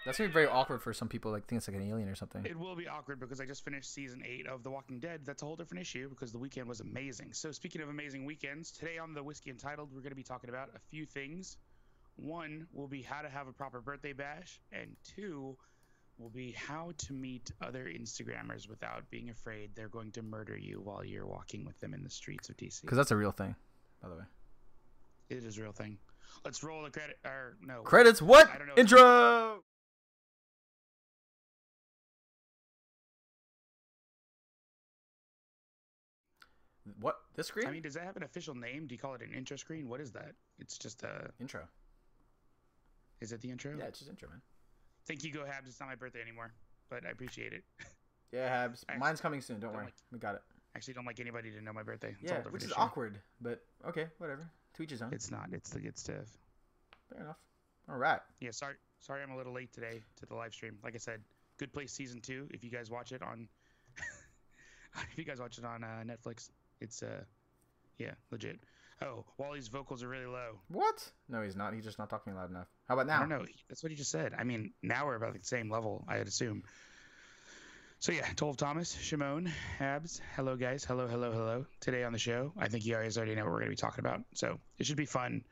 That's gonna be very awkward for some people. Like, think it's like an alien or something. It will be awkward because I just finished season 8 of The Walking Dead. That's a whole different issue because the weekend was amazing. So speaking of amazing weekends, today on the Whiskey Entitled, we're going to be talking about a few things. One will be how to have a proper birthday bash, and two will be how to meet other Instagrammers without being afraid they're going to murder you while you're walking with them in the streets of DC. Because that's a real thing, by the way. It is a real thing. Let's roll the credit. Or no credits. What? I don't know. Intro. What? This screen? I mean, does that have an official name? Do you call it an intro screen? What is that? It's just a intro. Is it the intro? Yeah, it's just intro, man. Thank you, Go Habs. It's not my birthday anymore, but I appreciate it. Yeah, Habs. Mine's coming soon. Don't worry. We got it. Actually, don't like anybody to know my birthday. It's yeah, which is awkward, but okay, whatever. To each his own. It's not. It's the good stuff. Fair enough. All right. Yeah, sorry I'm a little late today to the live stream. Like I said, Good Place Season 2, if you guys watch it on Netflix, it's yeah, legit. Oh, Wally's vocals are really low. What? No, he's not. He's just not talking loud enough. How about now? I don't know. That's what he just said. I mean, now we're about the same level, I'd assume. So yeah, Tolv Thomas, Shimon, Habs. Hello guys. Hello. Today on the show, I think you guys already know what we're going to be talking about. So it should be fun.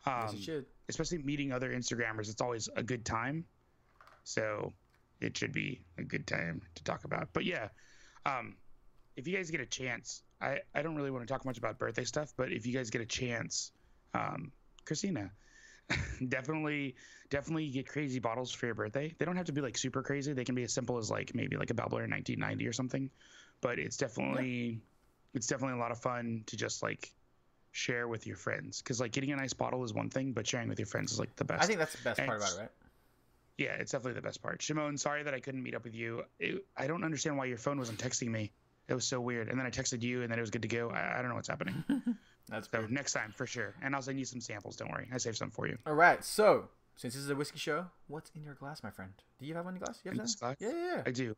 Yes, it should. Especially meeting other Instagrammers. It's always a good time. So it should be a good time to talk about. But yeah, if you guys get a chance, I don't really want to talk much about birthday stuff, but if you guys get a chance, Christina, definitely get crazy bottles for your birthday. They don't have to be like super crazy. They can be as simple as like maybe like a Babbler 1990 or something. But it's definitely a lot of fun to just like share with your friends, because like getting a nice bottle is one thing, but sharing with your friends is like the best. I think that's the best part about it, right? Yeah, it's definitely the best part. Shimon, sorry that I couldn't meet up with you. I don't understand why your phone wasn't texting me. It was so weird. And then I texted you, and then it was good to go. I don't know what's happening. That's so weird. Next time for sure. And I'll send you some samples. Don't worry, I saved some for you. All right. So since this is a whiskey show, what's in your glass, my friend? Do you have one in your glass? You have this glass? Yeah. I do.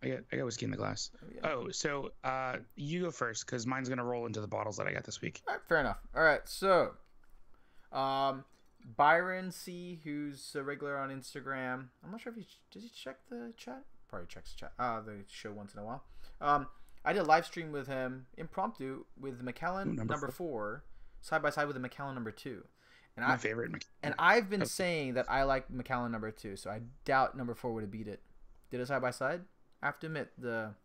I got whiskey in the glass. Oh, so you go first, because mine's gonna roll into the bottles that I got this week. All right, fair enough. All right. So, Byron C, who's a regular on Instagram. I'm not sure if does he check the chat. Probably checks chat. The show once in a while. I did a live stream with him, impromptu, with the Macallan number 4, side by side with the Macallan number 2. And my favorite. And I've been saying that I like Macallan number 2, so I doubt number 4 would have beat it. Did it side by side? I have to admit, the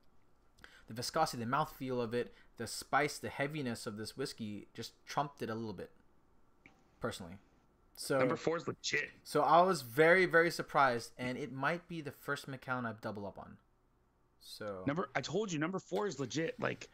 viscosity, the mouthfeel of it, the spice, the heaviness of this whiskey just trumped it a little bit, personally. So number 4 is legit. So I was very, very surprised, and it might be the first Macallan I've doubled up on. So I told you number 4 is legit. Like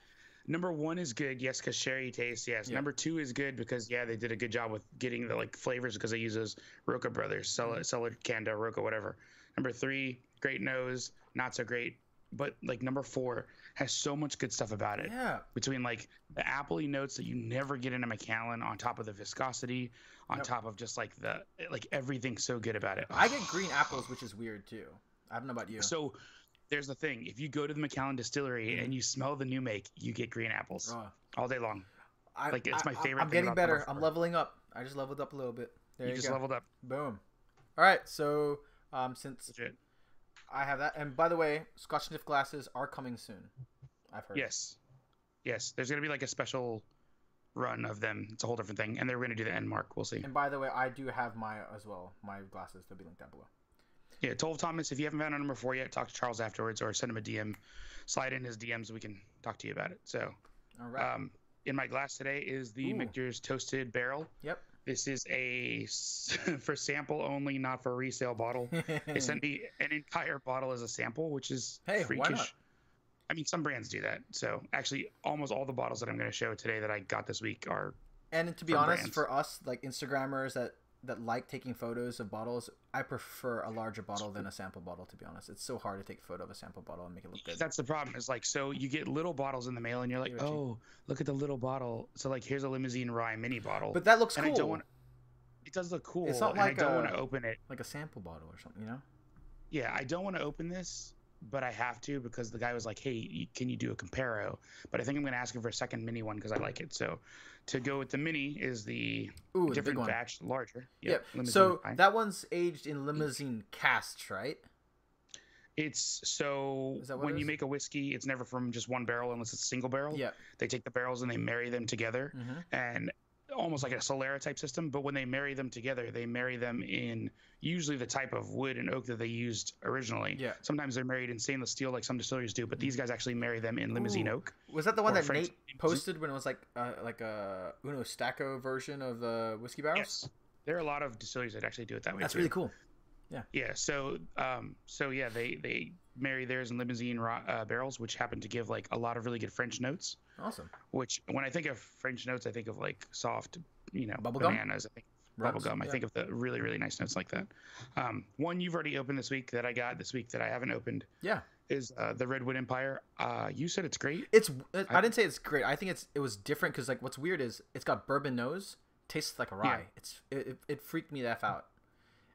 number 1 is good, yes, because sherry taste, yes. Yeah. Number 2 is good because they did a good job with getting the like flavors, because they use those Roca brothers, Cellar Canda, Roca, whatever. Number 3, great nose, not so great. But like number 4 has so much good stuff about it. Yeah. Between like the appley notes that you never get in a Macallan, on top of the viscosity, on top of just like everything so good about it. I get green apples, which is weird too. I don't know about you. So there's the thing. If you go to the Macallan distillery and you smell the new make, you get green apples all day long. It's my favorite. I'm getting better. I'm leveling up. I just leveled up a little bit. There you just go. leveled up. Boom. All right. So since legit. I have that, and by the way, Scotch Sniff glasses are coming soon. I've heard. Yes. There's gonna be like a special run of them. It's a whole different thing, and they're gonna do the end mark. We'll see. And by the way, I do have my as well. My glasses. They'll be linked down below. Yeah, Tolv Thomas, if you haven't found a number 4 yet, talk to Charles afterwards, or send him a DM. Slide in his DMs, we can talk to you about it. So, all right. In my glass today is the Michter's Toasted Barrel. Yep. This is a for sample only, not for resale bottle. They sent me an entire bottle as a sample, which is freakish. Why not? I mean, some brands do that. So actually, almost all the bottles that I'm going to show today that I got this week are. And to be honest, brands. For us, like Instagrammers that like taking photos of bottles, I prefer a larger bottle than a sample bottle, to be honest. It's so hard to take a photo of a sample bottle and make it look good. That's the problem. Is like, so you get little bottles in the mail and you're like, oh, look at the little bottle. So like, here's a limousine rye mini bottle. But that looks cool. I don't want. It does look cool. It's not like I don't want to open it. Like a sample bottle or something, you know? Yeah, I don't want to open this but I have to because the guy was like, "Hey, can you do a comparo?" But I think I'm going to ask him for a second mini one because I like it. So to go with the mini is the Ooh, the big different one. batch, larger. Yep. Limousine So pine. that one's aged in limousine casks, right? It's so Is that what when it you is? make a whiskey, it's never from just one barrel unless it's a single barrel. Yeah. They take the barrels and they marry them together, Mm-hmm. and almost like a Solera type system. But when they marry them together, they marry them in usually the type of wood and oak that they used originally. Yeah. Sometimes they're married in stainless steel, like some distilleries do, but these guys actually marry them in limousine Ooh. oak. Was that the one or that French Nate posted when it was like a Uno Stacco version of the whiskey barrels? Yes, there are a lot of distilleries that actually do it that way. That's too. really cool. Yeah. So yeah, they marry theirs in limousine barrels, which happen to give like a lot of really good French notes. Awesome. Which when I think of French notes, I think of like soft, Bubblegum? bananas. I think Rubs? bubblegum. I Yeah. think of the really really nice notes like that. One you've already opened this week that I got this week that I haven't opened Yeah. is the Redwood Empire. You said it's great. I didn't say it's great. I think it was different because like what's weird is it's got bourbon nose, tastes like a rye. Yeah. It freaked me the f out,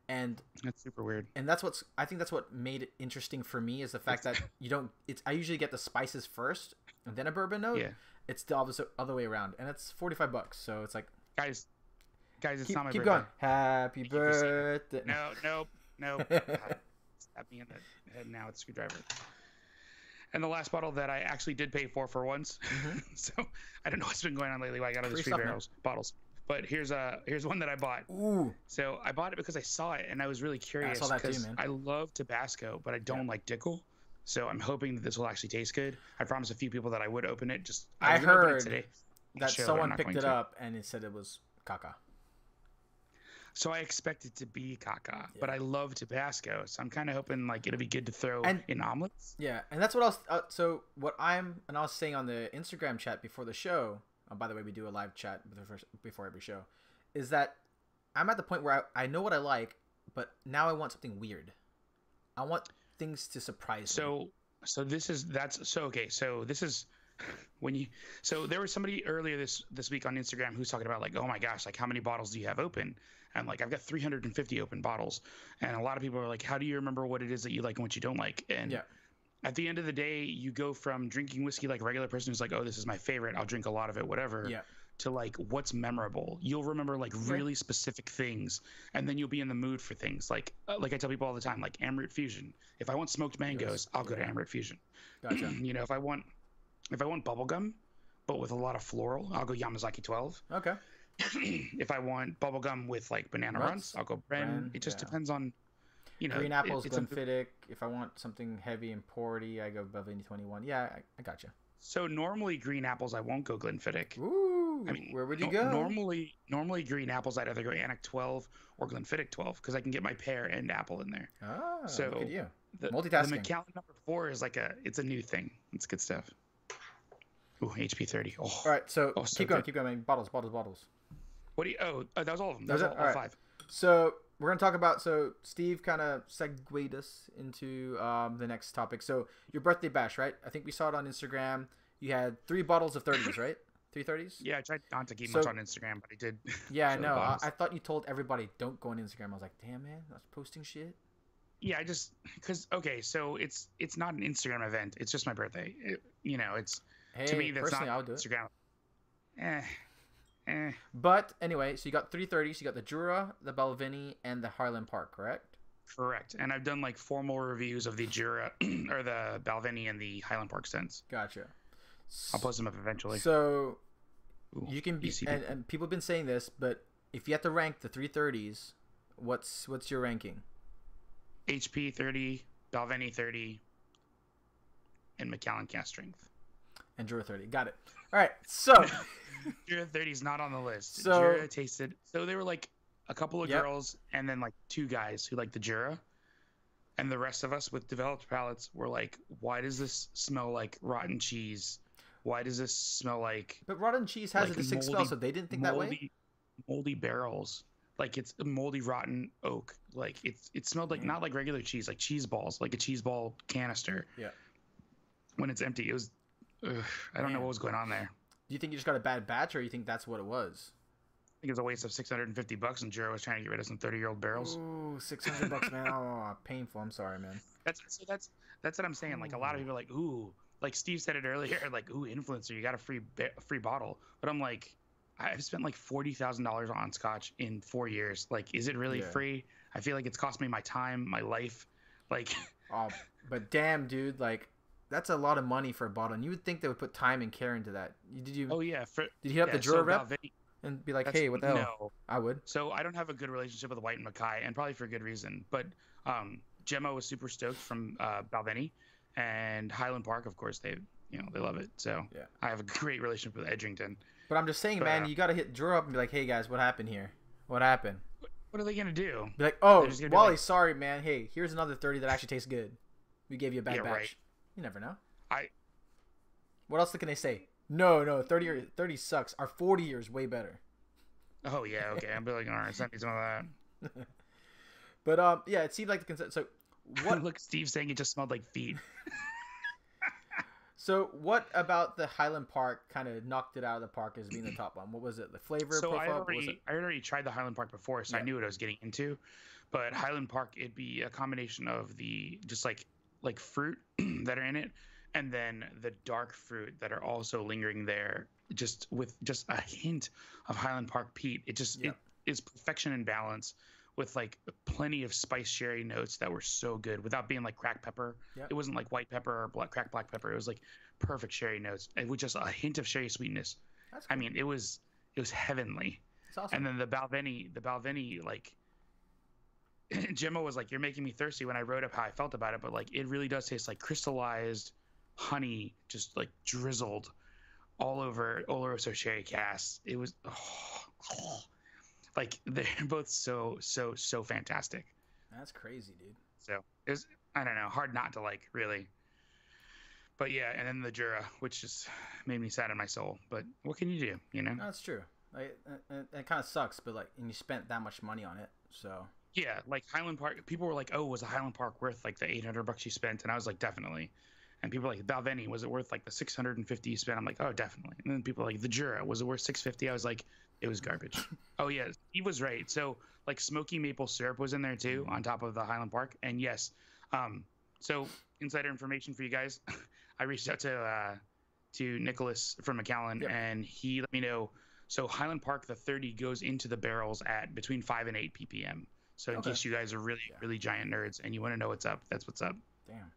and That's super weird. I think that's what made it interesting for me is the fact that you don't. I usually get the spices first and then a bourbon note. Yeah. It's the opposite other way around, and it's $45. So it's like Guys, it's not my keep birthday. going. Happy birthday. No. Stab me in the head now with a screwdriver. And the last bottle that I actually did pay for once. Mm-hmm. So I don't know what's been going on lately. Why I got all these Free free stuff, bottles. But here's one that I bought. Ooh. So I bought it because I saw it and I was really curious saw that too, because man. I love Tabasco, but I don't like Dickel. So I'm hoping that this will actually taste good. I promised a few people that I would open it. I was gonna open it heard today that show, but I'm someone not picked going it to. up and it said it was caca. So I expect it to be caca, Yeah. but I love Tabasco. So I'm kind of hoping like it'll be good to throw in omelets. Yeah, and that's what else. So what I was saying on the Instagram chat before the show. By the way, we do a live chat before every show. Is that I'm at the point where I know what I like, but now I want something weird. I want things to surprise me. So this is when you there was somebody earlier this week on Instagram who's talking about like, oh my gosh, like how many bottles do you have open? And like I've got 350 open bottles, and a lot of people are like, how do you remember what it is that you like and what you don't like? And at the end of the day, you go from drinking whiskey like a regular person who's like, oh, this is my favorite, I'll drink a lot of it, whatever. To like what's memorable. You'll remember like really specific things, and then you'll be in the mood for things like I tell people all the time, like Amrit Fusion. If I want smoked mangoes, I'll go to Amrit Fusion. Gotcha. If I want bubblegum, but with a lot of floral, I'll go Yamazaki 12. Okay. If I want bubblegum with like banana runs, I'll go Bren. It just depends on, Green apples, Glenfiddich. If I want something heavy and porty, I go Balvenie 21. Yeah, I gotcha. So normally green apples, I won't go Glenfiddich. Ooh, I mean, where would you go? Normally green apples, I'd either go Anik 12 or Glenfiddich 12 because I can get my pear and apple in there. Ah, so look at you. Multitasking. The Macallan number 4 is it's a new thing. It's good stuff. Ooh, HP 30. Oh. All right, so keep going. Bottles. What do you? Oh, that was all of them. That was all right. 5. So we're gonna talk about. So Steve kind of segued us into the next topic. So your birthday bash, right? I think we saw it on Instagram. You had 3 bottles of 30s, right? 3 30s? Yeah, I tried not to keep much on Instagram, but I did. Yeah, I know. I thought you told everybody don't go on Instagram. I was like, damn man, I was posting shit. Yeah, so it's not an Instagram event. It's just my birthday. It's to me that's not I'll do Instagram. But anyway, so you got 3 30s. You got the Jura, the Balvenie, and the Highland Park, correct? Correct. And I've done like formal reviews of the Jura or the Balvenie and the Highland Park since. Gotcha. I'll post them up eventually. So you can be, and people have been saying this, but if you have to rank the 330s, what's your ranking? HP 30, Balvenie 30, and Macallan cast strength. And Jura 30. Got it. All right. So Jura 30 is not on the list. So Jura tasted. So there were like a couple of girls and then like 2 guys who liked the Jura. And the rest of us with developed palates were like, why does this smell like rotten cheese? Why does this smell like... But rotten cheese has a distinct smell, so they didn't think that way? Moldy barrels. Like it's a moldy, rotten oak. Like it smelled like not like regular cheese, like cheese balls, like a cheese ball canister. Yeah. When it's empty, it was... I don't know what was going on there. Do you think you just got a bad batch, or you think that's what it was? think it was a waste of $650, and Jiro was trying to get rid of some 30-year-old barrels. Ooh, $600, man. Oh, painful. I'm sorry, man. That's what I'm saying. Like a lot of Ooh. people are like, ooh, like Steve said it earlier, like, ooh, influencer, you got a free bottle. But I'm like, I've spent like $40,000 on scotch in 4 years. Like, is it really Yeah. free? I feel like it's cost me my time, my life. Like, Oh, but damn, dude, like that's a lot of money for a bottle, and you would think they would put time and care into that. oh yeah, Did you hit up the yeah. drawer So rep Balvenie, and be like, that's hey, what the hell? no. I would. So I don't have a good relationship with White and Mackay, and probably for good reason. But Gemma was super stoked from Balvenie, and Highland Park, of course, they love it. So Yeah. I have a great relationship with Edrington. But I'm just saying, But man, you gotta hit drawer up and be like, hey guys, what happened here? What happened? what are they gonna do? Be like, They're oh, just gonna be Wally, like, sorry, man. Hey, here's another 30 that actually tastes good. We gave you a bad Yeah, batch. right. You never know. I What else can they say? No, 30 sucks. Our 40 years way better. oh yeah, okay. I'm be like, all right, send me some of that. But yeah, it seemed like the consent. So what? Look, Steve saying it just smelled like feet. So what about the Highland Park kind of knocked it out of the park as being the top one? What was it? The flavor So profile? What was it? I already tried the Highland Park before, so I Yeah. knew what I was getting into. But Highland Park, it'd be a combination of the just like fruit that are in it, and then the dark fruit that are also lingering there, just with just a hint of Highland Park peat. Yeah. It is perfection and balance, with like plenty of spice sherry notes that were so good without being like cracked pepper. Yeah. It wasn't like white pepper or cracked black pepper. It was like perfect sherry notes, and with just a hint of sherry sweetness. That's I cool. mean, it was heavenly. It's awesome. And then the Balvenie, like Gemma was like, "You're making me thirsty" when I wrote up how I felt about it, but like it really does taste like crystallized honey, just like drizzled all over Oloroso sherry cask. It was like they're both so fantastic. That's crazy, dude. So it was, I don't know, hard not to like, really. But yeah, and then the Jura, which just made me sad in my soul. But what can you do, you know? No, that's true. Like, it kind of sucks, but like, and you spent that much money on it, so Yeah, like Highland Park. People were like, "Oh, was a Highland Park worth like the $800 you spent?" And I was like, "Definitely." And people were like, "Balvenie, was it worth like the $650 you spent?" I'm like, "Oh, definitely." And then people were like, "The Jura, was it worth $650?" I was like, "It was garbage." Oh yeah, he was right. So like smoky maple syrup was in there too, on top of the Highland Park. And yes, so insider information for you guys. I reached out to Nicholas from McAllen, Yep. and he let me know. So Highland Park, the 30 goes into the barrels at between 5 and 8 ppm. So in Okay. case you guys are really giant nerds and you want to know what's up, that's what's up. damn.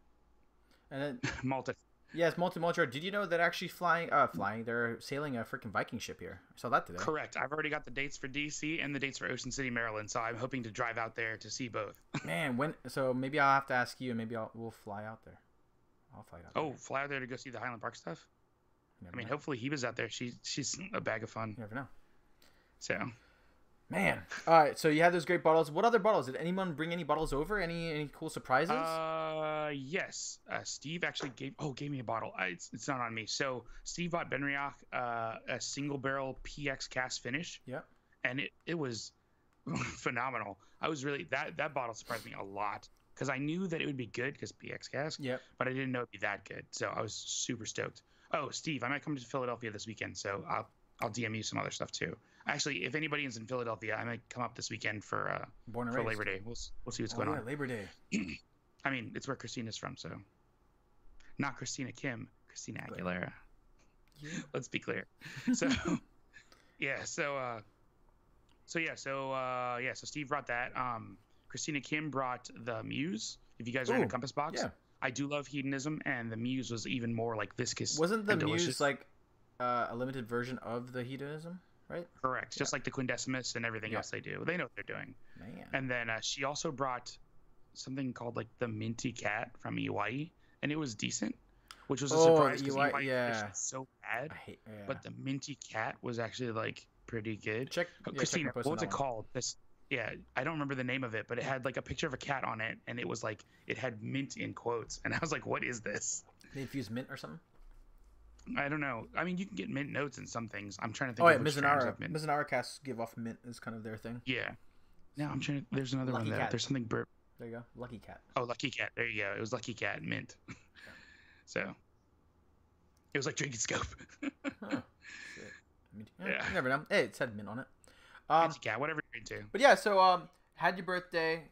And then Malta. yes, multi-multi. Did you know that actually flying? They're sailing a freaking Viking ship here. I saw that today. Correct. I've already got the dates for DC and the dates for Ocean City, Maryland. So I'm hoping to drive out there to see both. Man, when? So maybe I'll have to ask you, and maybe we'll fly out there. I'll fly out. Oh, fly out there to go see the Highland Park stuff. Never I mean, know. hopefully he was out there. She's a bag of fun. You never know. So Man. All right. So you had those great bottles. What other bottles? Did anyone bring any bottles over? Any cool surprises? yes. Steve actually gave me a bottle. It's not on me. So Steve bought Benriach a single barrel PX cast finish. Yep. And it was phenomenal. I was really that bottle surprised me a lot because I knew that it would be good because PX cask. Yep. But I didn't know it'd be that good. So I was super stoked. Oh, Steve, I might come to Philadelphia this weekend, so I'll DM you some other stuff too. Actually, if anybody is in Philadelphia, I might come up this weekend for Born and raised. Labor Day. We'll see what's Oh, going yeah, on. Labor Day. I mean, it's where Christina's from, so not Christina Kim, Christina Aguilera. Yeah. Let's be clear. So yeah, so Steve brought that. Christina Kim brought the Muse. If you guys are in a Ooh, Compass box, yeah. I do love hedonism, and the Muse was even more like viscous. Wasn't the and delicious. Muse like a limited version of the hedonism, right? Correct, just like the Quindecimus and everything Yeah. else they do. They know what they're doing. Man. And then she also brought something called like the Minty Cat from EY, and it was decent, which was a surprise because EY yeah. is so bad. I hate. Yeah. But the Minty Cat was actually like pretty good. check. Christina, check my post what was on it that one. called? Yeah, I don't remember the name of it, but it had like a picture of a cat on it, and it was like it had mint in quotes, and I was like, "What is this?" They infused mint or something. I don't know. I mean, you can get mint notes in some things. I'm trying to think. Oh yeah, of which strands Mizunara. of mint. Mizunara casts give off mint is kind of their thing. Yeah. No, I'm trying to. There's another Lucky one there. Cat. There's something. There you go. Lucky cat. Oh, Lucky Cat. There you go. It was Lucky Cat mint. So it was like drinking scope. Huh. Shit. I mean, Yeah. You never know. Hey, it said mint on it. Um, fancy cat, whatever you're into. but yeah, so had your birthday.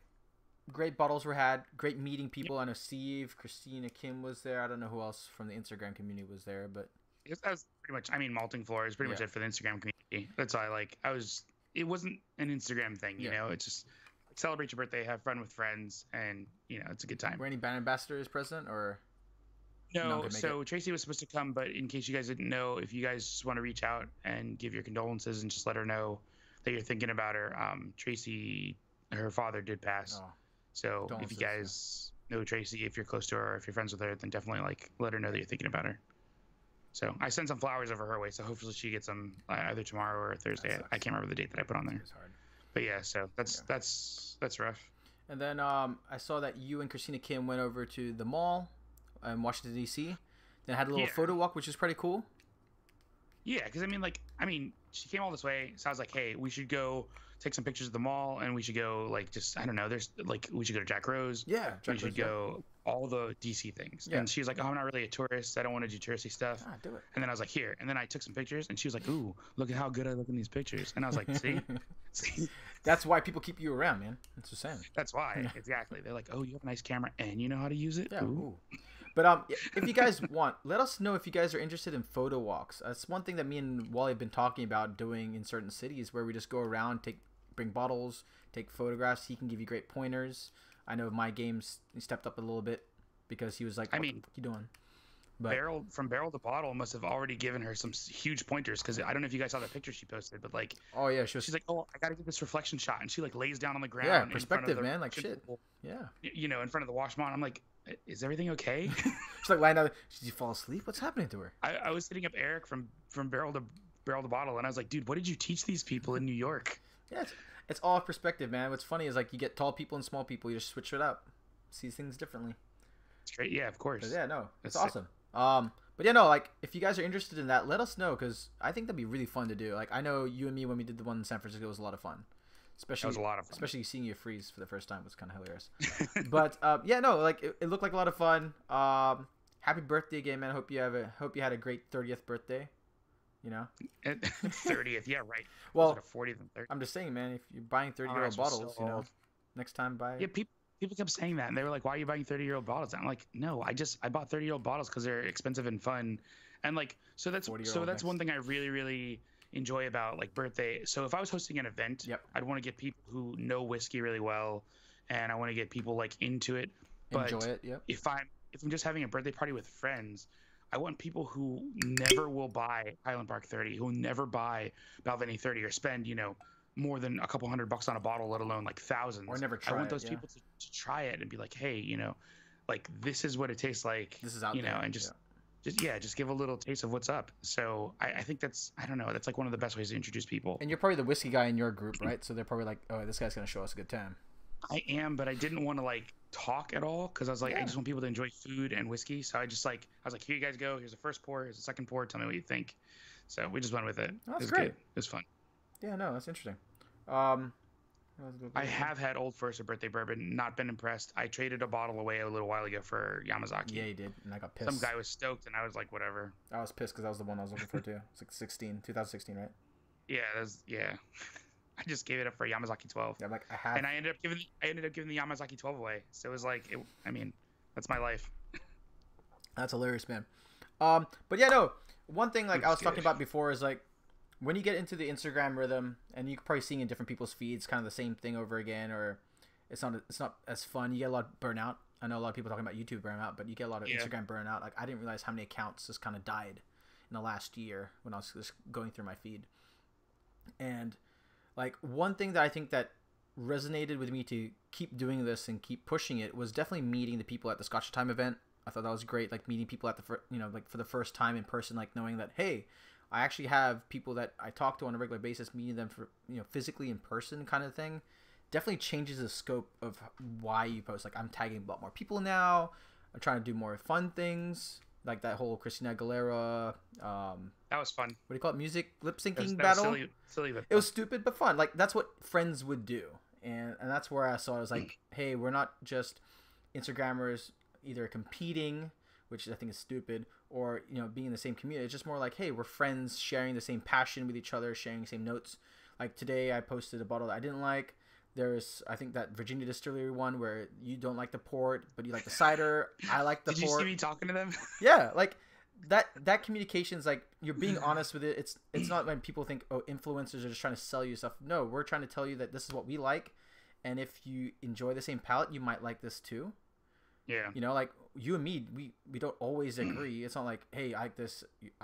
Great bottles were had. Great meeting Yep. people. I know Steve, Christina, Kim was there. I don't know who else from the Instagram community was there, but That was pretty much. I mean, malting floor is pretty yeah, much it for the Instagram community. That's all I like. I was. It wasn't an Instagram thing, you yeah. know. It's just celebrate your birthday, have fun with friends, and it's a good time. Were any band ambassadors present or none No, could make it? so Tracy was supposed to come, but in case you guys didn't know, if you guys just want to reach out and give your condolences and just let her know that you're thinking about her, Tracy, her father did pass. Oh, So if you condolences. guys know Tracy, if you're close to her, or if you're friends with her, then definitely like let her know that you're thinking about her. So I sent some flowers over her way, so hopefully she gets them either tomorrow or Thursday. I can't remember the date that I put on there. It's hard. But yeah, so Yeah. that's rough. And then I saw that you and Christina Kim went over to the mall in Washington D.C. Then had a little Yeah. photo walk, which is pretty cool. Yeah, because I mean, she came all this way, so I was like, hey, we should go take some pictures of the mall, and we should go like just I don't know, there's like we should go to Jack Rose. Yeah, We should go all the DC things. Yeah. And she was like, oh, I'm not really a tourist. I don't want to do touristy stuff. Ah, do it. And then I was like, here. And then I took some pictures, and she was like, ooh, look at how good I look in these pictures. And I was like, see, see, That's why people keep you around, man. That's what I'm saying. that's why exactly. They're like, oh, you have a nice camera, and you know how to use it. Yeah. Ooh. Ooh. But if you guys want, let us know if you guys are interested in photo walks. That's one thing that me and Wally have been talking about doing in certain cities, where we just go around, bring bottles, take photographs. He can give you great pointers. I know my games stepped up a little bit because he was like, what you doing? But From barrel to bottle must have already given her some huge pointers, because I don't know if you guys saw the picture she posted, but like, oh yeah, she's like, oh, I gotta get this reflection shot, and she like lays down on the ground. yeah, in front of perspective, the man, like shit. Yeah. In front of the washmont. I'm like, is everything okay? She's like lying down. Did you fall asleep? What's happening to her? I was hitting up Eric from barrel to bottle, and I was like, dude, what did you teach these people in New York? Yeah, it's all perspective, man. What's funny is like you get tall people and small people. You just switch it up, see things differently. It's great. Yeah, of course. But yeah, no, it's That's awesome. But yeah, no, like if you guys are interested in that, let us know, because I think that'd be really fun to do. Like I know you and me when we did the one in San Francisco, it was a lot of fun. Especially, that was a lot of fun. Especially seeing you freeze for the first time was kind of hilarious. But yeah, no, like it looked like a lot of fun. Happy birthday again, man. Hope you had a great 30th birthday. You know, 30th. Yeah, right. Well, was it a 40th and 30th? I'm just saying, man. If you're buying 30-year-old bottles, so you know, old. next time buy. Yeah, people kept saying that, and they were like, "Why are you buying 30-year-old bottles?" I'm like, "No, I bought 30-year-old bottles because they're expensive and fun, and like so that's one thing I really enjoy about like birthday. So if I was hosting an event, I'd want to get people who know whiskey really well, and I want to get people like into it. But enjoy it. Yep. If I'm just having a birthday party with friends, I want people who never will buy Highland Park 30, who will never buy Balvenie 30, or spend more than a couple $100 on a bottle, let alone like thousands. Or never try it. I want those people to try it and be like, hey, like this is what it tastes like. This is out there. And just give a little taste of what's up. So I think that's like one of the best ways to introduce people. And you're probably the whiskey guy in your group, right? So they're probably like, oh, this guy's gonna show us a good time. I am, but I didn't want to like talk at all, because I was like, I just want people to enjoy food and whiskey. So I was like, here you guys go. Here's the first pour. Here's the second pour. Tell me what you think. So we just went with it. Oh, that's it was great. Good. It was fun. Yeah, no, that's interesting. I have had Old Forester birthday bourbon, not been impressed. I traded a bottle away a little while ago for Yamazaki. Yeah, you did, and I got pissed. Some guy was stoked, and I was like, whatever. I was pissed because that was the one I was looking for too. It's like 2016, right? Yeah. I just gave it up for Yamazaki 12. Yeah, like and I ended up giving the Yamazaki 12 away. So it was like, that's my life. That's hilarious, man. But yeah, no. One thing like I was talking about before is like when you get into the Instagram rhythm, and you're probably seeing in different people's feeds kind of the same thing over again, or it's not as fun. You get a lot of burnout. I know a lot of people talking about YouTube burnout, but you get a lot of Instagram burnout. Like I didn't realize how many accounts just kind of died in the last year when I was just going through my feed. And like one thing that I think that resonated with me to keep doing this and keep pushing it was definitely meeting the people at the Scotch Time event. I thought that was great, like meeting people at like for the first time in person, like knowing that, hey, I actually have people that I talk to on a regular basis, meeting them for physically in person kind of thing. Definitely changes the scope of why you post. Like I'm tagging a lot more people now. I'm trying to do more fun things, like that whole Christina Aguilera. That was fun. What do you call it? Music lip syncing battle. Silly, but it was stupid but fun. Like that's what friends would do, and that's where I saw it. I was like, hey, we're not just Instagrammers either competing, which I think is stupid, or being in the same community. It's just more like, hey, we're friends sharing the same passion with each other, sharing the same notes. Like today, I posted a bottle that I didn't like. There's, I think, that Virginia Distillery one where you don't like the port, but you like the cider. I like the Did port. you see me talking to them? Yeah, like that communication is like you're being honest with it. It's not when people think, oh, influencers are just trying to sell you stuff. No, we're trying to tell you that this is what we like, and if you enjoy the same palette, you might like this too. Yeah. You know, like you and me, we don't always agree. It's not like, hey, I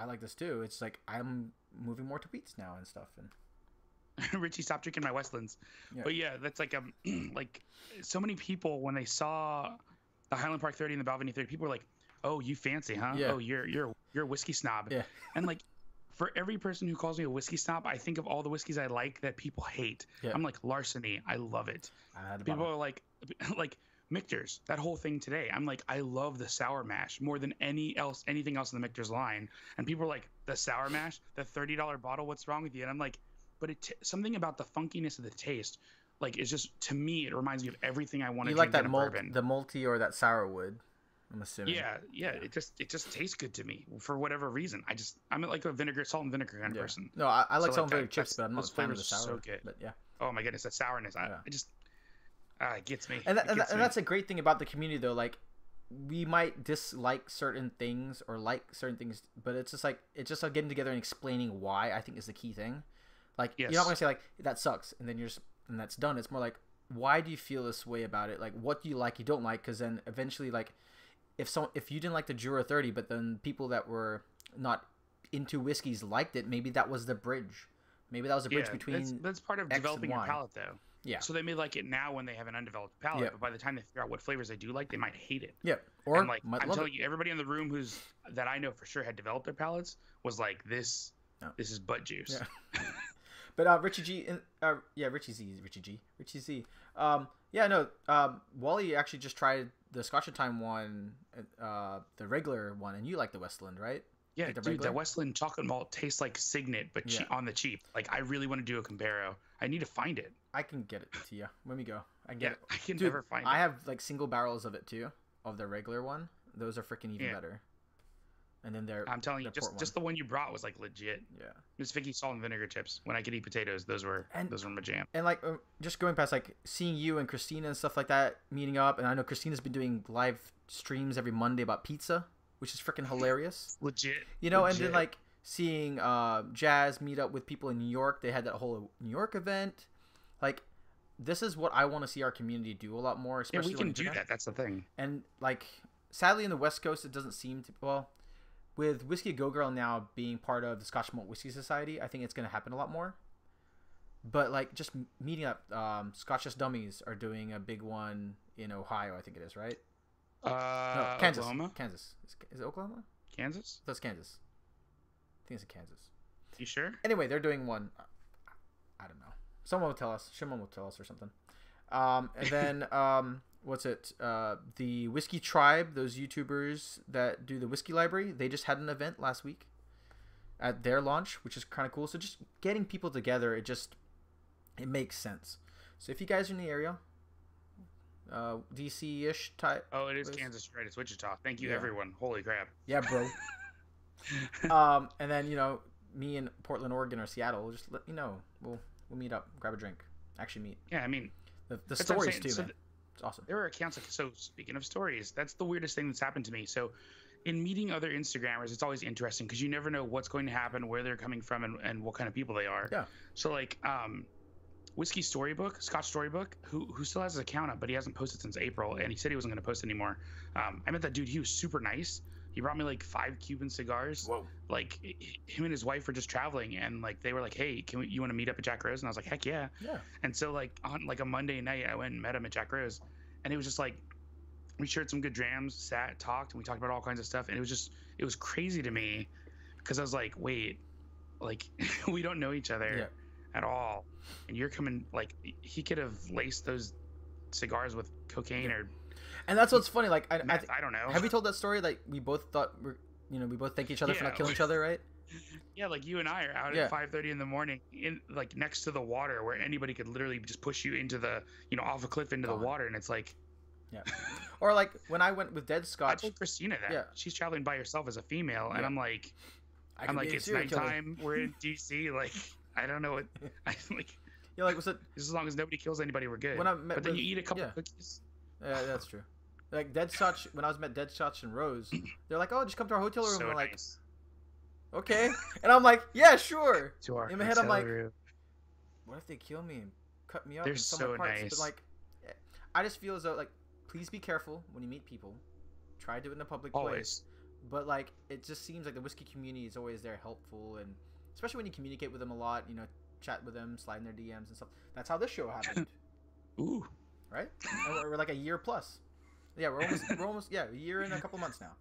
like this too. It's like I'm moving more to wheats now and stuff. And Richie, stop drinking my Westlands. Yeah. But yeah, that's like like so many people when they saw the Highland Park 30 and the Balvenie 30, people were like, "Oh, you fancy, huh? Yeah. Oh, you're a whiskey snob." Yeah. And like for every person who calls me a whiskey snob, I think of all the whiskeys I like that people hate. Yeah. I'm like, Larceny, I love it. People are like Michter's, that whole thing today. I'm like, I love the sour mash more than anything else in the Michter's line. And people are like, the sour mash, the $30 bottle, what's wrong with you? And I'm like, but something about the funkiness of the taste, like, it's just, to me, it reminds me of everything I want to drink like that in a bourbon. the malty or that sour wood, I'm assuming. Yeah. It just tastes good to me for whatever reason. I'm like a salt and vinegar kind of person. No, I like So, salt and vinegar chips, but I'm not those a fan of the flavors are sour. so good. But yeah. Oh my goodness, that sourness. It gets me. And that's a great thing about the community, though. Like, we might dislike certain things or like certain things, but it's just like getting together and explaining why, I think, is the key thing. Like, Yes. you're not gonna say like that sucks, and then and that's done. It's more like, why do you feel this way about it? Like, what do you like, you don't like? Because then eventually, like, if you didn't like the Jura 30, but then people that were not into whiskeys liked it, maybe that was the bridge. Maybe that was a bridge between that's part of X developing and your Y. palate, though. Yeah. So they may like it now when they have an undeveloped palate, Yeah. but by the time they figure out what flavors they do like, they might hate it. Yeah. Or And like might I'm love telling it. you, everybody in the room that I know for sure had developed their palates was like, this is butt juice. Yeah. But Richie G, Richie Z. Wally actually just tried the Scotch Time one, the regular one, and you like the Westland, right? Yeah, Like the dude, regular? that Westland chocolate malt tastes like Signet, but on the cheap. Like, I really want to do a comparo. I need to find it. I can get it to you when we go. I can get it. I can Dude, never find it. I have like single barrels of it too, of the regular one. Those are freaking even better. And then I'm telling you, just the one you brought was like legit. Yeah. Miss Vicky salt and vinegar chips. When I could eat potatoes, those were my jam. And like just going past like seeing you and Christina and stuff like that meeting up, and I know Christina's been doing live streams every Monday about pizza, which is freaking hilarious. Legit. You know, and then like seeing Jazz meet up with people in New York. They had that whole New York event. Like, this is what I want to see our community do a lot more. Especially we can do that. That's the thing. And like, sadly, in the West Coast, it doesn't seem to. Well, with Whiskey Go Girl now being part of the Scotch Malt Whiskey Society, I think it's going to happen a lot more. But like, just meeting up, Scotch Dummies are doing a big one in Ohio. I think it is, right? No, Kansas. Oklahoma? Kansas. Is it Oklahoma? Kansas? That's Kansas. I think it's in Kansas. You sure? Anyway, they're doing one. I don't know. Someone will tell us. Shimon will tell us or something. And then what's it? The Whiskey Tribe, those YouTubers that do the Whiskey Library, they just had an event last week at their launch, which is kind of cool. So just getting people together, it makes sense. So if you guys are in the area, DC-ish type. Oh, it is Kansas, right? It's Wichita. Thank you, everyone. Holy crap. Yeah, bro. And then me in Portland, Oregon, or Seattle, we'll just let you know. We'll meet up, grab a drink, actually meet. Yeah, I mean, the stories too, man. It's awesome. There are accounts so speaking of stories, that's the weirdest thing that's happened to me. So in meeting other Instagrammers, it's always interesting because you never know what's going to happen, where they're coming from, and what kind of people they are. Yeah. So like Whiskey Storybook, Scotch Storybook, who still has his account up, but he hasn't posted since April, and he said he wasn't going to post anymore. I met that dude. He was super nice. He brought me like 5 Cuban cigars. Whoa. Like him and his wife were just traveling, and like they were like, "Hey, you want to meet up at Jack Rose?" And I was like, "Heck yeah." Yeah. And so like on like a Monday night, I went and met him at Jack Rose, and it was just like we shared some good drams, sat, talked, and we talked about all kinds of stuff, and it was crazy to me because I was like, wait, like we don't know each other at all, and you're coming like he could have laced those cigars with cocaine or. And that's what's funny. Like I don't know. Have you told that story? Like we both thought we both thank each other for not killing each other, right? Yeah, like you and I are out at 5:30 in the morning, in like next to the water, where anybody could literally just push you into the off a cliff into the water, and it's like. Yeah. Or like when I went with Dead Scotch. I told Christina that. Yeah. She's traveling by herself as a female, and I'm like it's nighttime. We're in DC. Like, I don't know what I like. Yeah, like was it Just as long as nobody kills anybody, we're good. when I met But then with, you eat a couple yeah, cookies. yeah, that's true. Like Deadshot, when I was met Deadshot and Rose, they're like, "Oh, just come to our hotel room." So We're like, nice. "Okay," and I'm like, "Yeah, sure." To our In my head, I'm like, hotel room. "What if they kill me and cut me up They're and sell so my parts?" nice. But like, I just feel as though like, please be careful when you meet people. Try to do it in a public place. Always. But like, it just seems like the whiskey community is always there, helpful, and especially when you communicate with them a lot. You know, chat with them, slide in their DMs and stuff. That's how this show happened. Ooh. Right? And we're like a year plus. Yeah, we're almost a year and a couple months now.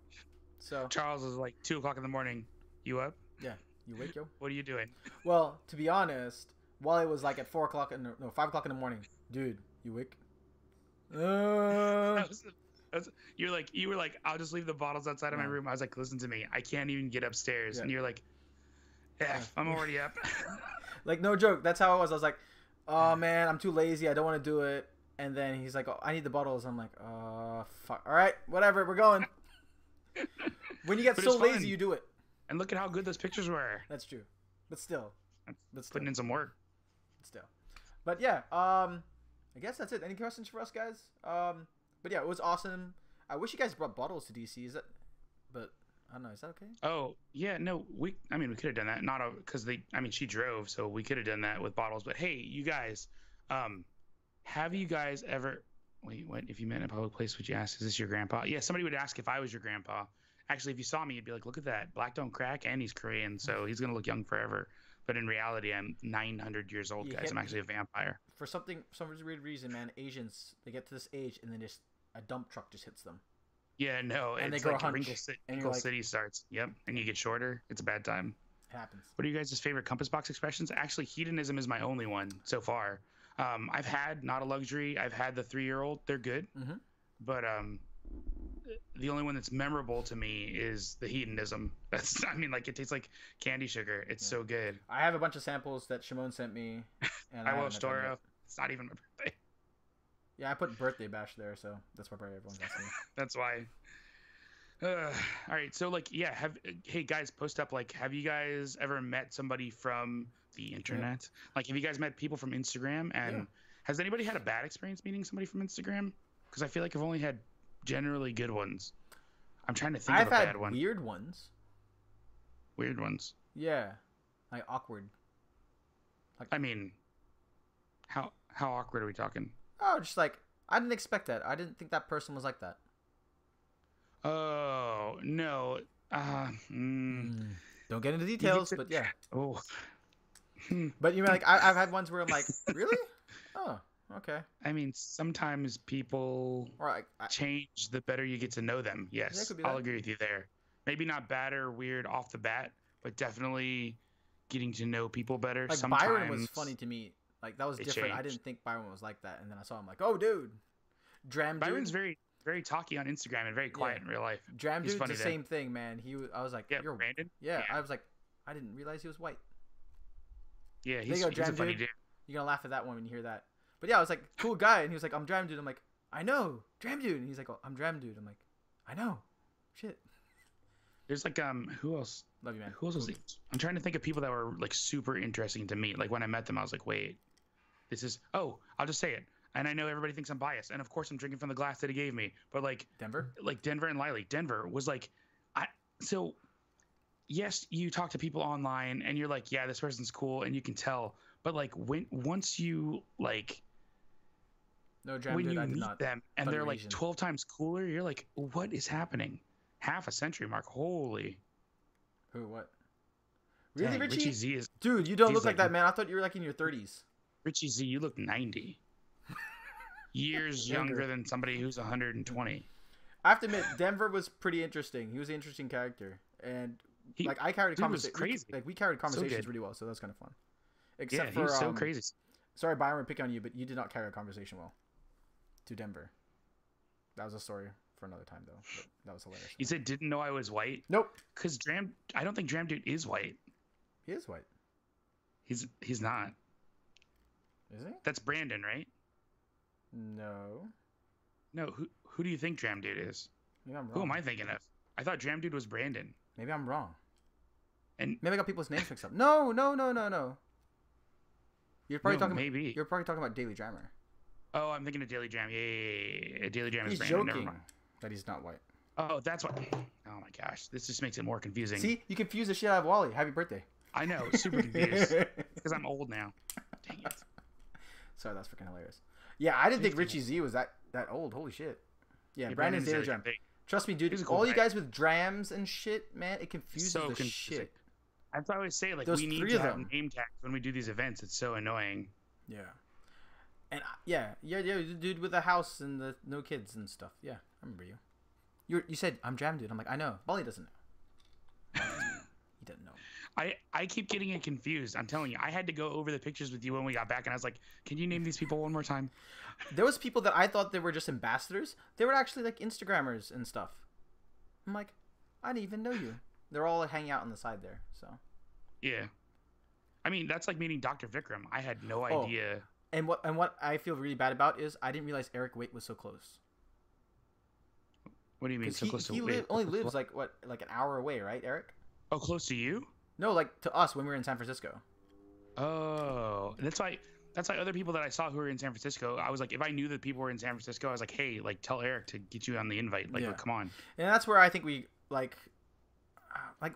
So Charles is like 2 o'clock in the morning. You up? yeah, you wake yo. What are you doing? Well, to be honest, while it was like at 5 o'clock in the morning, dude, you wake? You were like, I'll just leave the bottles outside of my room. I was like, listen to me, I can't even get upstairs. Yeah. And you're like, yeah, I'm already up. Like no joke, that's how I was. I was like, oh man, I'm too lazy. I don't want to do it. And then he's like, oh, I need the bottles. I'm like, fuck. All right, whatever, we're going. When you get so lazy, you do it. And look at how good those pictures were. That's true, but still, Putting in some work. Still, but yeah. I guess that's it. Any questions for us, guys? But yeah, it was awesome. I wish you guys brought bottles to DC. Is that? But I don't know. Is that okay? Oh yeah, no. We could have done that. Not because she drove, so we could have done that with bottles. But hey, you guys, have you guys ever? Wait, what? If you met in a public place, would you ask, "Is this your grandpa?" Yeah, somebody would ask if I was your grandpa. Actually, if you saw me, you'd be like, "Look at that, black don't crack, and he's Korean, so he's gonna look young forever." But in reality, I'm 900 years old, guys. I'm actually a vampire. For some weird reason, man, Asians, they get to this age and then just a dump truck just hits them. Yeah, no, and it's they go like Wrinkle City starts. Yep, and you get shorter. It's a bad time. It happens. What are you guys' favorite compass box expressions? Actually, hedonism is my only one so far. I've had not a luxury. I've had the 3-year-old. They're good, but the only one that's memorable to me is the hedonism. That's like it tastes like candy sugar. It's so good. I have a bunch of samples that Shimon sent me. And I will store it. It's not even my birthday. Yeah, I put birthday bash there, so that's why probably everyone's asking. That's why. All right, so like, yeah, hey guys, post up like, have you guys ever met somebody from the internet? Yeah. Like, have you guys met people from Instagram? And has anybody had a bad experience meeting somebody from Instagram? Because I feel like I've only had generally good ones. I'm trying to think of a bad one. I've had weird ones. Weird ones. Yeah, like awkward. Like, I mean, how awkward are we talking? Oh, just like I didn't expect that. I didn't think that person was like that. Oh no. Don't get into details, but yeah. Oh. But you mean like I've had ones where I'm like, really? Oh, okay. I mean, sometimes people change the better you get to know them. Yes, I'll agree with you there. Maybe not bad or weird off the bat, but definitely getting to know people better. Like sometimes Byron was funny to me. Like that was different. Changed. I didn't think Byron was like that, and then I saw him like, oh, dude. Byron's very, very talky on Instagram and very quiet in real life. Dram Dude's the same thing, man. I was like, you're Brandon. Yeah, I was like, I didn't realize he was white. Yeah, he's a funny dude. You're gonna laugh at that one when you hear that. But yeah, I was like, cool guy, and he was like, I'm Dram Dude. I'm like, I know, Dram Dude, and he's like, oh, I'm Dram Dude. I'm like, I know, shit. There's like who else? Love you, man. Who else was? I'm trying to think of people that were like super interesting to meet. Like when I met them, I was like, wait, this is. Oh, I'll just say it. And I know everybody thinks I'm biased, and of course I'm drinking from the glass that he gave me. But like Denver and Lily. Denver was like, so. Yes, you talk to people online, and you're like, yeah, this person's cool, and you can tell. But like once you like. No, Dram when Dude, you I did meet not them and they're like 12 times cooler, you're like, what is happening? Half a century mark. Holy. Who? What? Really, dang, Richie? Richie Z is. Dude, you don't look like that, man. I thought you were like in your 30s. Richie Z, you look 90. Years younger than somebody who's 120. I have to admit, Denver was pretty interesting. He was an interesting character, and I carried a conversation. Crazy. We carried conversations so really well, so that's kind of fun. Except for he was so crazy. Sorry, Byron, pick on you, but you did not carry a conversation well to Denver. That was a story for another time, though. But that was hilarious. You said didn't know I was white? Nope. Because I don't think Dram Dude is white. He is white. He's not. Is he? That's Brandon, right? No. No. Who do you think Dram Dude is? Maybe I'm wrong. Who am I thinking of? I thought Dram Dude was Brandon. Maybe I'm wrong. And maybe I got people's names mixed up. No. You're probably No, talking. maybe. You're probably talking about Daily Jammer. Oh, I'm thinking of Daily Jam. Yeah. Daily Jam is He's Brandon. Never joking mind. that he's not white. Oh, that's what. Oh my gosh, this just makes it more confusing. See, you confuse the shit out of Wally. Happy birthday. I know, super confused because I'm old now. Dang it. Sorry, that's freaking hilarious. Yeah, I didn't think Richie Z was that old. Holy shit. Yeah, Brandon's Daily Jam. Trust me, dude. He's a cool All you guy. guys with drams and shit, man, it confuses So the confusing. shit. That's why I always say, like, Those we need three to of have them. name tags when we do these events. It's so annoying. Yeah. And yeah, the dude with the house and the no kids and stuff. Yeah, I remember you. You said I'm Jam Dude. I'm like, I know. Bolly doesn't know. He doesn't know. I keep getting it confused. I'm telling you, I had to go over the pictures with you when we got back, and I was like, can you name these people one more time? There was people that I thought they were just ambassadors. They were actually like Instagrammers and stuff. I'm like, I didn't even know you. They're all hanging out on the side there. So. Yeah. I mean, that's like meeting Dr. Vikram. I had no idea. And what I feel really bad about is I didn't realize Eric Waite was so close. What do you mean so close to he only lives like an hour away, right, Eric? Oh, close to you? No, like to us when we were in San Francisco. Oh, that's why other people that I saw who were in San Francisco, I was like, if I knew that people were in San Francisco, I was like, hey, like tell Eric to get you on the invite. Like, Yeah. come on. And that's where I think we like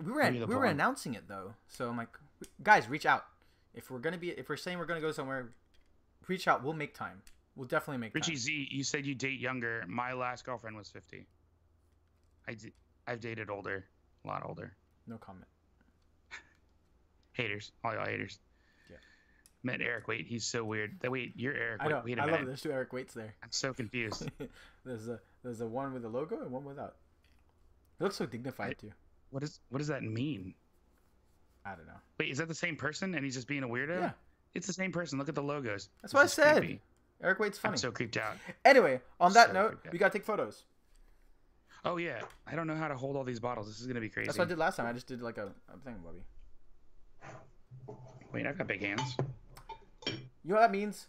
we were Maybe the we were bar. announcing it though. So I'm like, guys, reach out. If we're saying we're gonna go somewhere, reach out. We'll make time. We'll definitely make Richie time. Z, you said you date younger. My last girlfriend was 50. I've dated older, a lot older. No comment. Haters, all y'all haters. Yeah. Met Eric. Wait, he's so weird. Wait, you're Eric. I know. Wait a I minute. love it. There's two Eric Waits there. I'm so confused. there's a one with a logo and one without. It looks so dignified too. What does that mean? I don't know. Wait, is that the same person and he's just being a weirdo? Yeah. It's the same person. Look at the logos. That's what I This is said. creepy. Eric Waite's funny. I'm so creeped out. Anyway, on that So note, creeped out. we gotta take photos. Oh yeah, I don't know how to hold all these bottles. This is gonna be crazy. That's what I did last time. I just did like a thing, Bobby. Wait, I've got big hands. You know what that means?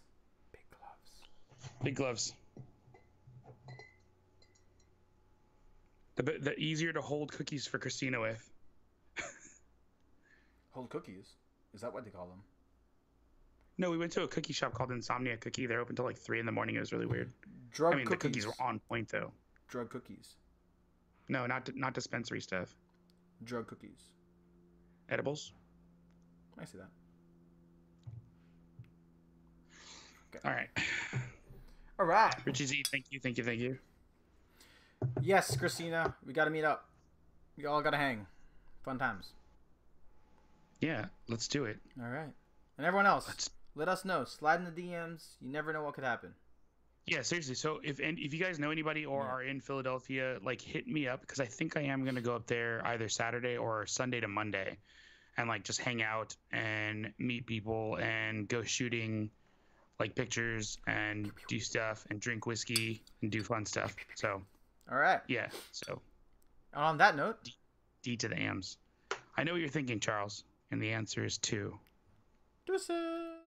Big gloves. Big gloves. The easier to hold cookies for Christina with. Hold cookies. Is that what they call them? No, we went to a cookie shop called Insomnia Cookie. They're open till like 3 in the morning. It was really weird. Drug I mean, cookies. the cookies were on point though. Drug cookies. No, not dispensary stuff. Drug cookies. Edibles. I see that. All right. All right. Richie Z, thank you. Yes, Christina, we gotta meet up. We all gotta hang. Fun times. Yeah, let's do it. All right. And everyone else, let us know. Slide in the DMs. You never know what could happen. Yeah, seriously. So if you guys know anybody or are in Philadelphia, like hit me up because I think I am gonna go up there either Saturday or Sunday to Monday, and like just hang out and meet people and go shooting, like pictures and do stuff and drink whiskey and do fun stuff. So All right. yeah. So And on that note, D to the AMs. I know what you're thinking, Charles, and the answer is 2. deuces.